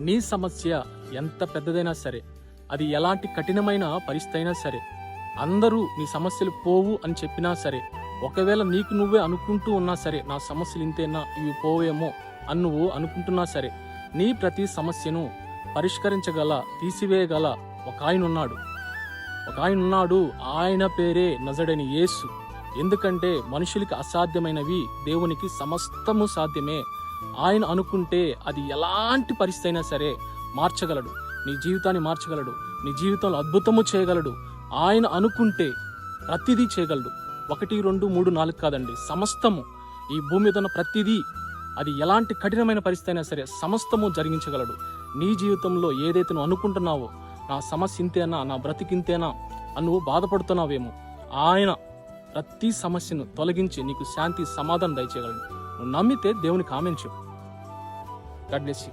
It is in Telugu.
నీ సమస్య ఎంత పెద్దదైనా సరే, అది ఎలాంటి కఠినమైన పరిస్థితి అయినా సరే, అందరూ నీ సమస్యలు పోవు అని చెప్పినా సరే, ఒకవేళ నీకు నువ్వే అనుకుంటూ ఉన్నా సరే, నా సమస్యలు ఇంతేనా, ఇవి పోవేమో అని నువ్వు అనుకుంటున్నా సరే, నీ ప్రతి సమస్యను పరిష్కరించగల, తీసివేయగల ఒక ఆయన ఉన్నాడు. ఆయన పేరే నజరేయుడైన యేసు. ఎందుకంటే మనుషులకి అసాధ్యమైనవి దేవునికి సమస్తము సాధ్యమే. ఆయన అనుకుంటే అది ఎలాంటి పరిస్థితి అయినా సరే మార్చగలడు. నీ జీవితాన్ని మార్చగలడు. నీ జీవితంలో అద్భుతము చేయగలడు. ఆయన అనుకుంటే ప్రతిదీ చేయగలడు. 1, 2, 3, 4 కాదండి, సమస్తము. ఈ భూమి మీద ఉన్న ప్రతిదీ, అది ఎలాంటి కఠినమైన పరిస్థితి అయినా సరే సమస్తము జరిగించగలడు. నీ జీవితంలో ఏదైతే నువ్వు అనుకుంటున్నావో, నా సమస్య ఇంతేనా, నా బ్రతికింతేనా అని నువ్వు బాధపడుతున్నావేమో, ఆయన ప్రతి సమస్యను తొలగించి నీకు శాంతి, సమాధానం దయచేయగలడు. నువ్వు నమ్మితే దేవునికి ఆమేన్ చెప్పు. God bless you.